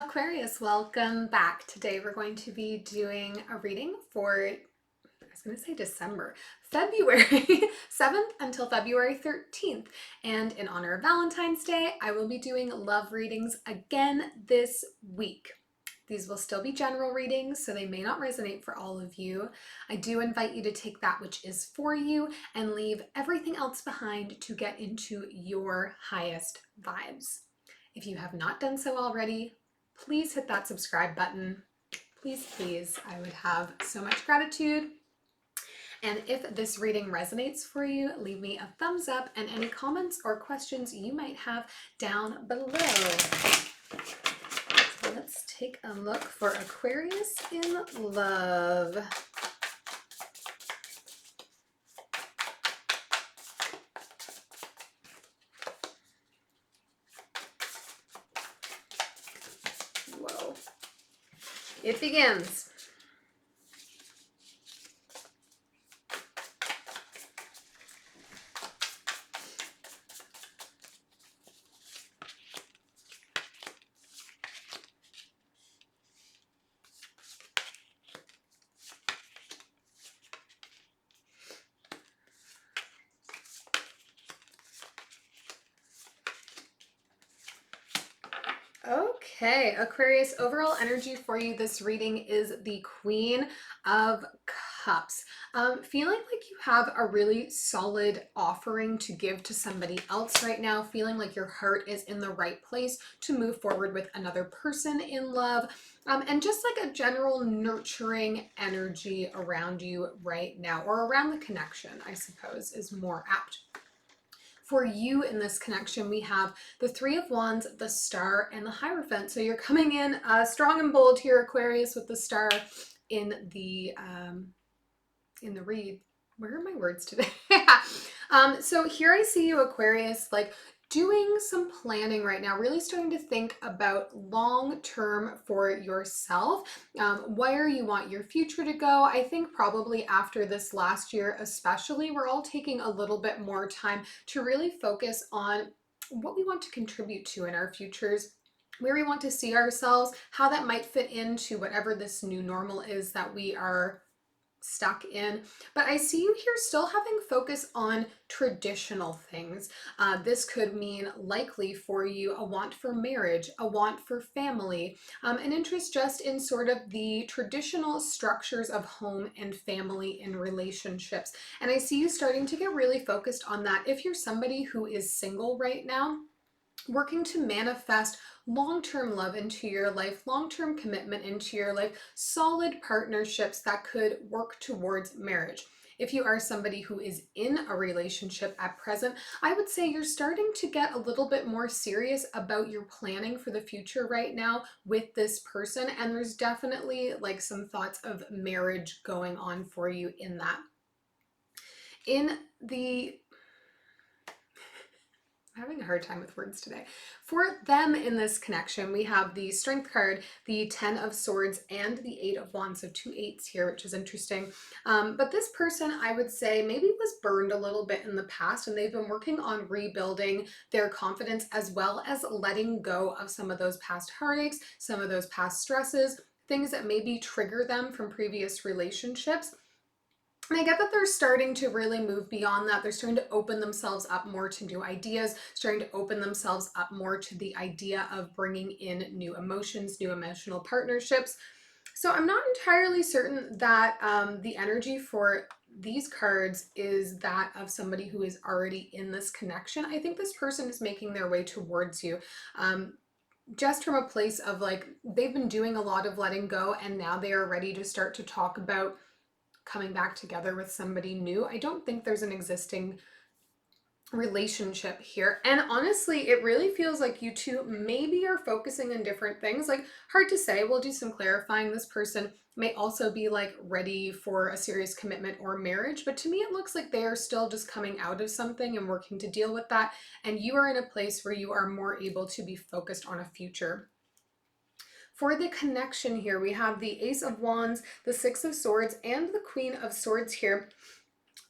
Aquarius, welcome back. Today we're going to be doing a reading for, I was going to say December, February 7th until February 13th. And in honor of Valentine's Day, I will be doing love readings again this week. These will still be general readings, so they may not resonate for all of you. I do invite you to take that which is for you and leave everything else behind to get into your highest vibes. If you have not done so already, please hit that subscribe button. Please, please. I would have so much gratitude. And if this reading resonates for you, leave me a thumbs up and any comments or questions you might have down below. So let's take a look for Aquarius in love. Whoa. It begins. Okay, Aquarius, overall energy for you this reading is the Queen of Cups. Feeling like you have a really solid offering to give to somebody else right now, feeling like your heart is in the right place to move forward with another person in love, and just like a general nurturing energy around you right now, or around the connection, I suppose, is more apt. For you in this connection, we have the Three of Wands, the Star, and the Hierophant. So you're coming in strong and bold here, Aquarius, with the Star in the read. Where are my words today? So here I see you, Aquarius, like doing some planning right now, really starting to think about long term for yourself, where you want your future to go. I think probably after this last year especially, we're all taking a little bit more time to really focus on what we want to contribute to in our futures, where we want to see ourselves, how that might fit into whatever this new normal is that we are stuck in. But I see you here still having focus on traditional things. This could mean likely for you a want for marriage, a want for family, an interest just in sort of the traditional structures of home and family and relationships. And I see you starting to get really focused on that. If you're somebody who is single right now, working to manifest long-term love into your life, long-term commitment into your life, solid partnerships that could work towards marriage. If you are somebody who is in a relationship at present, I would say you're starting to get a little bit more serious about your planning for the future right now with this person, and there's definitely like some thoughts of marriage going on for you in that. In the having a hard time with words today. For them in this connection, we have the Strength card, the 10 of Swords, and the 8 of Wands. So 2 8s here, which is interesting. But this person, I would say, maybe was burned a little bit in the past, and they've been working on rebuilding their confidence as well as letting go of some of those past heartaches, some of those past stresses, things that maybe trigger them from previous relationships. And I get that they're starting to really move beyond that. They're starting to open themselves up more to new ideas, starting to open themselves up more to the idea of bringing in new emotions, new emotional partnerships. So I'm not entirely certain that the energy for these cards is that of somebody who is already in this connection. I think this person is making their way towards you. Just from a place of like, they've been doing a lot of letting go and now they are ready to start to talk about coming back together with somebody new. I don't think there's an existing relationship here. And honestly, it really feels like you two maybe are focusing on different things. Like, hard to say. We'll do some clarifying. This person may also be like ready for a serious commitment or marriage, but to me it looks like they are still just coming out of something and working to deal with that, and you are in a place where you are more able to be focused on a future. For the connection here, we have the Ace of Wands, the Six of Swords, and the Queen of Swords here.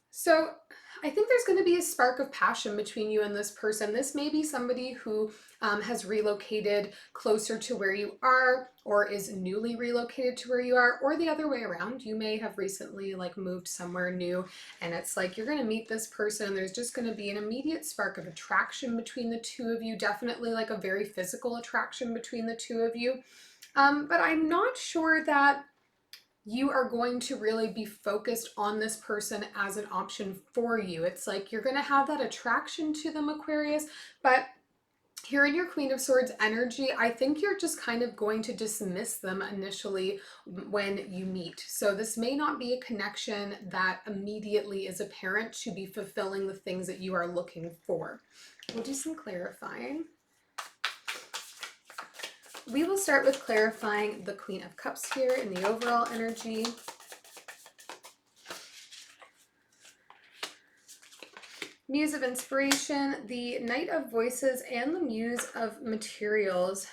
So I think there's going to be a spark of passion between you and this person. This may be somebody who has relocated closer to where you are, or is newly relocated to where you are, or the other way around. You may have recently like moved somewhere new, and it's like you're going to meet this person and there's just going to be an immediate spark of attraction between the two of you. Definitely like a very physical attraction between the two of you. But I'm not sure that you are going to really be focused on this person as an option for you. It's like you're going to have that attraction to them, Aquarius, but here in your Queen of Swords energy, I think you're just kind of going to dismiss them initially when you meet. So this may not be a connection that immediately is apparent to be fulfilling the things that you are looking for. We'll do some clarifying. We will start with clarifying the Queen of Cups here in the overall energy. Muse of Inspiration, the Knight of Voices, and the Muse of Materials.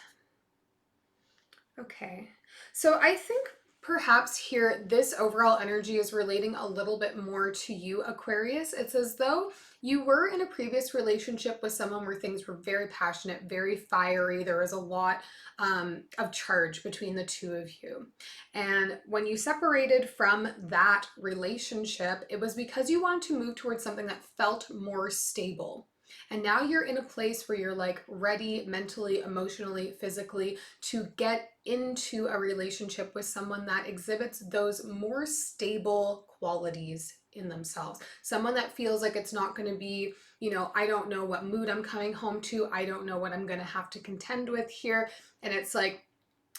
Okay, so I think perhaps here this overall energy is relating a little bit more to you, Aquarius. It's as though you were in a previous relationship with someone where things were very passionate, very fiery. There was a lot of charge between the two of you. And when you separated from that relationship, it was because you wanted to move towards something that felt more stable. And now you're in a place where you're like ready mentally, emotionally, physically to get into a relationship with someone that exhibits those more stable qualities in themselves. Someone that feels like it's not going to be, you know, I don't know what mood I'm coming home to. I don't know what I'm going to have to contend with here. And it's like,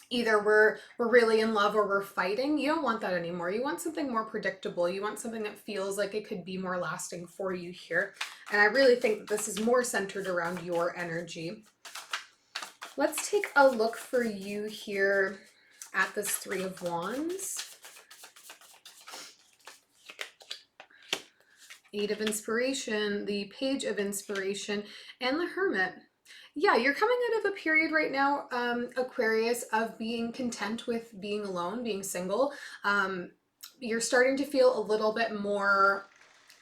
either we're really in love or we're fighting. You don't want that anymore. You want something more predictable. You want something that feels like it could be more lasting for you here. And I really think that this is more centered around your energy. Let's take a look for you here at this Three of Wands. Eight of Inspiration, the Page of Inspiration, and the Hermit. Yeah, you're coming out of a period right now, Aquarius, of being content with being alone, being single. You're starting to feel a little bit more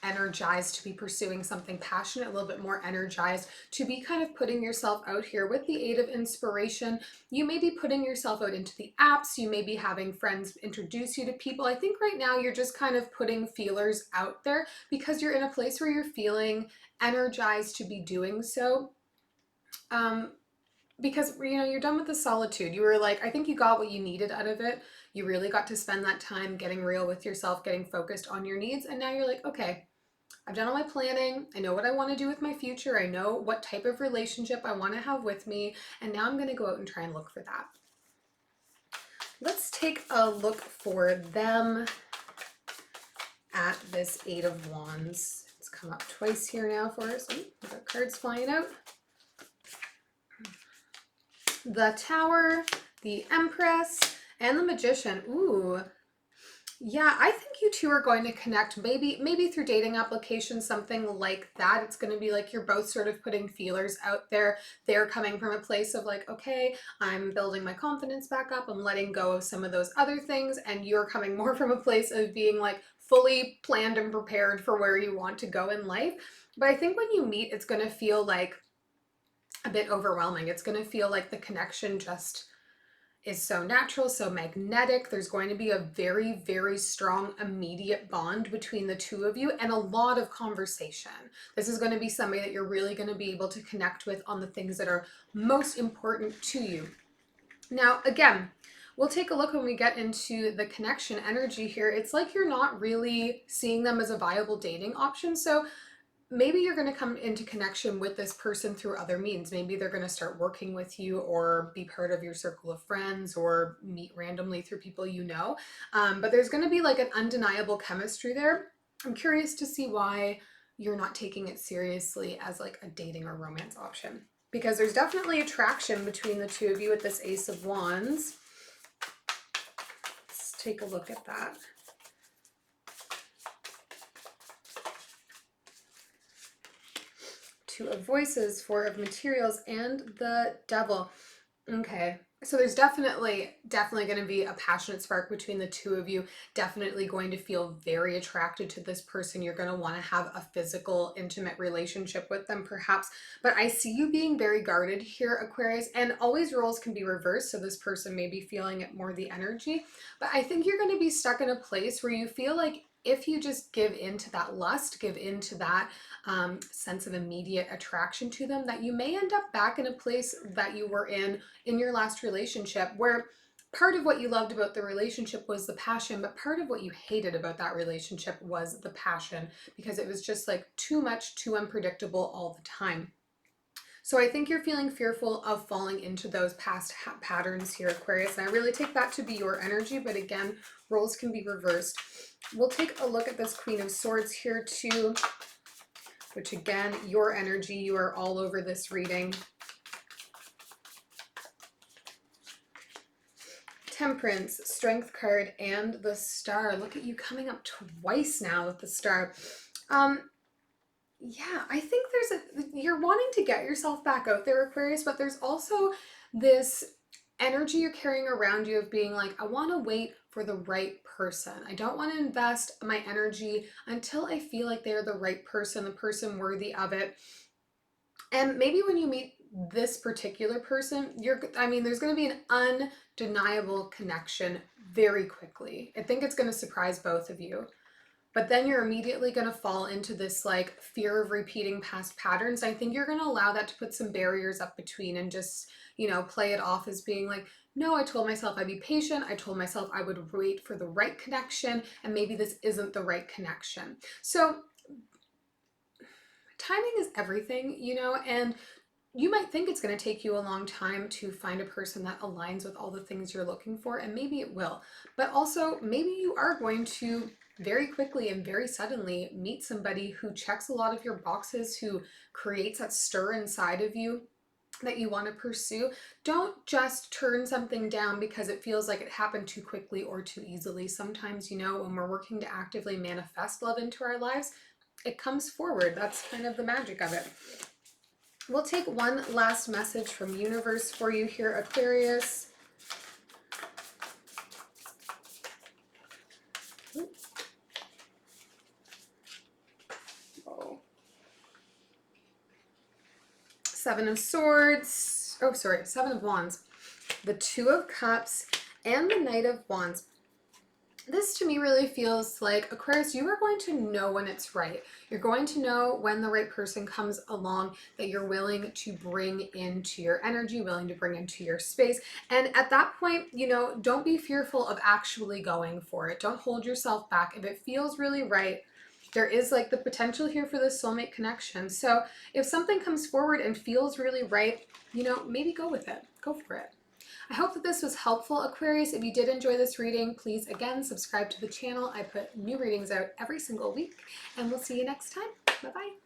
energized to be pursuing something passionate, a little bit more energized to be kind of putting yourself out here with the Eight of Inspiration. You may be putting yourself out into the apps. You may be having friends introduce you to people. I think right now you're just kind of putting feelers out there because you're in a place where you're feeling energized to be doing so. Because, you know, you're done with the solitude. You were like, I think you got what you needed out of it. You really got to spend that time getting real with yourself, getting focused on your needs. And now you're like, okay, I've done all my planning. I know what I want to do with my future. I know what type of relationship I want to have with me. And now I'm going to go out and try and look for that. Let's take a look for them at this Eight of Wands. It's come up twice here now for us. Ooh, we've got cards flying out. The Tower, the Empress, and the Magician. Ooh. Yeah, I think you two are going to connect, maybe through dating applications, something like that. It's going to be like you're both sort of putting feelers out there. They're coming from a place of like, okay, I'm building my confidence back up. I'm letting go of some of those other things. And you're coming more from a place of being like fully planned and prepared for where you want to go in life. But I think when you meet, it's going to feel like a bit overwhelming. It's going to feel like the connection just is so natural, so magnetic. There's going to be a very, very strong immediate bond between the two of you and a lot of conversation. This is going to be somebody that you're really going to be able to connect with on the things that are most important to you. Now, again, we'll take a look when we get into the connection energy here. It's like you're not really seeing them as a viable dating option. So maybe you're going to come into connection with this person through other means. Maybe they're going to start working with you or be part of your circle of friends or meet randomly through people you know. But there's going to be like an undeniable chemistry there. I'm curious to see why you're not taking it seriously as like a dating or romance option. Because there's definitely attraction between the two of you with this Ace of Wands. Let's take a look at that. Two of Voices, Four of Materials, and the Devil. Okay, So there's definitely going to be a passionate spark between the two of you. Definitely going to feel very attracted to this person. You're going to want to have a physical, intimate relationship with them perhaps. But I see you being very guarded here, Aquarius, and always roles can be reversed. So this person may be feeling it more the energy. But I think you're going to be stuck in a place where you feel like if you just give into that lust, give into that sense of immediate attraction to them, that you may end up back in a place that you were in your last relationship, where part of what you loved about the relationship was the passion, but part of what you hated about that relationship was the passion, because it was just like too much, too unpredictable all the time. So I think you're feeling fearful of falling into those past patterns here, Aquarius, and I really take that to be your energy, but again, roles can be reversed. We'll take a look at this Queen of Swords here too, which again, your energy, you are all over this reading. Temperance, Strength card, and the Star. Look at you coming up twice now with the Star. Yeah, I think you're wanting to get yourself back out there, Aquarius, but there's also this energy you're carrying around you of being like, I want to wait for the right person. I don't want to invest my energy until I feel like they're the right person, the person worthy of it. And maybe when you meet this particular person, there's going to be an undeniable connection very quickly. I think it's going to surprise both of you. But then you're immediately going to fall into this like fear of repeating past patterns. I think you're going to allow that to put some barriers up between and just, play it off as being like, no, I told myself I'd be patient. I told myself I would wait for the right connection, and maybe this isn't the right connection. So timing is everything, and you might think it's going to take you a long time to find a person that aligns with all the things you're looking for, and maybe it will. But also, maybe you are going to very quickly and very suddenly meet somebody who checks a lot of your boxes, who creates that stir inside of you that you want to pursue. Don't just turn something down because it feels like it happened too quickly or too easily. Sometimes, when we're working to actively manifest love into our lives, it comes forward. That's kind of the magic of it. We'll take one last message from universe for you here, Aquarius. Seven of Swords. Oh, sorry, Seven of Wands. The Two of Cups and the Knight of Wands. This to me really feels like, Aquarius, you are going to know when it's right. You're going to know when the right person comes along that you're willing to bring into your energy, willing to bring into your space. And at that point, don't be fearful of actually going for it. Don't hold yourself back. If it feels really right, there is like the potential here for this soulmate connection. So if something comes forward and feels really right, maybe go with it. Go for it. I hope that this was helpful, Aquarius. If you did enjoy this reading, please, again, subscribe to the channel. I put new readings out every single week, and we'll see you next time. Bye-bye.